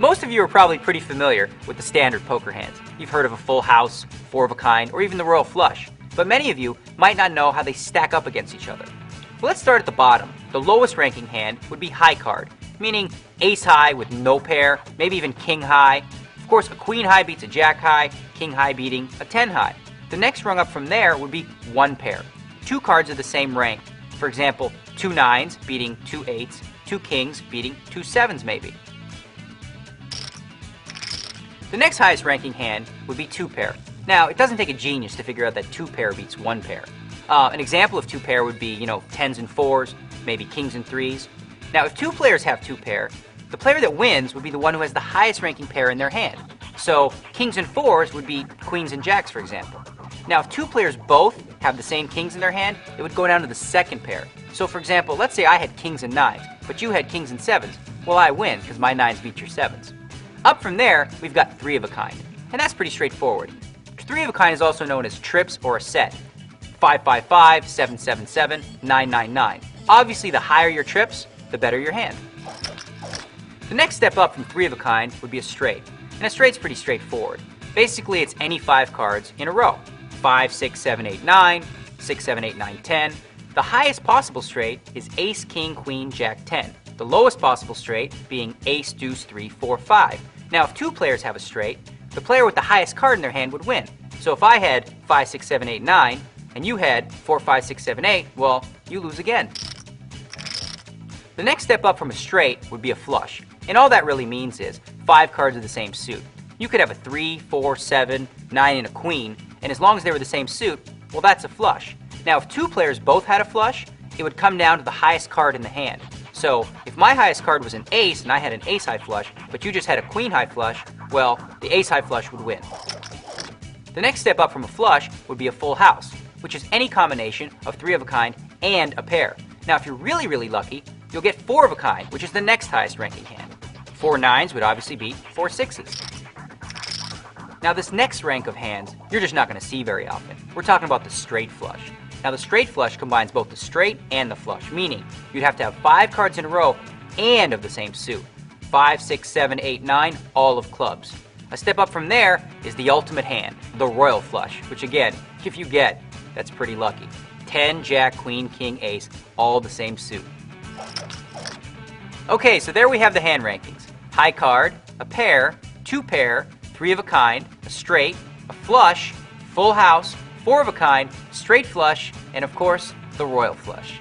Most of you are probably pretty familiar with the standard poker hands. You've heard of a full house, four of a kind, or even the royal flush. But many of you might not know how they stack up against each other. Well, let's start at the bottom. The lowest ranking hand would be high card, meaning ace high with no pair, maybe even king high. Of course, a queen high beats a jack high, king high beating a 10 high. The next rung up from there would be one pair. Two cards of the same rank. For example, two nines beating two eights, two kings beating two sevens maybe. The next highest ranking hand would be two pair. Now, it doesn't take a genius to figure out that two pair beats one pair. An example of two pair would be, tens and fours, maybe kings and threes. Now, if two players have two pair, the player that wins would be the one who has the highest ranking pair in their hand. So, kings and fours would be queens and jacks, for example. Now, if two players both have the same kings in their hand, it would go down to the second pair. So, for example, let's say I had kings and nines, but you had kings and sevens. Well, I win, because my nines beat your sevens. Up from there, we've got three of a kind, and that's pretty straightforward. Three of a kind is also known as trips or a set. 555, 777, 999. Obviously, the higher your trips, the better your hand. The next step up from three of a kind would be a straight, and a straight's pretty straightforward. Basically, it's any five cards in a row. 5, 6, 7, 8, 9, 6, 7, 8, 9, 10. The highest possible straight is ace, king, queen, jack, 10. The lowest possible straight being ace, deuce, 3, 4, 5. Now, if two players have a straight, the player with the highest card in their hand would win. So if I had 5, 6, 7, 8, 9, and you had 4, 5, 6, 7, 8, well, you lose again. The next step up from a straight would be a flush. And all that really means is five cards of the same suit. You could have a 3, 4, 7, 9, and a queen, and as long as they were the same suit, well, that's a flush. Now, if two players both had a flush, it would come down to the highest card in the hand. So, if my highest card was an ace and I had an ace high flush, but you just had a queen high flush, well, the ace high flush would win. The next step up from a flush would be a full house, which is any combination of three of a kind and a pair. Now, if you're really, really lucky, you'll get four of a kind, which is the next highest ranking hand. 4 nines would obviously beat 4 sixes. Now, this next rank of hands, you're just not going to see very often. We're talking about the straight flush. Now, the straight flush combines both the straight and the flush, meaning you'd have to have five cards in a row and of the same suit. 5, 6, 7, 8, 9, all of clubs. A step up from there is the ultimate hand, the royal flush, which again, if you get, that's pretty lucky. 10, jack, queen, king, ace, all the same suit. Okay, so there we have the hand rankings. High card, a pair, two pair, three of a kind, a straight, a flush, full house, four of a kind, straight flush, and of course, the royal flush.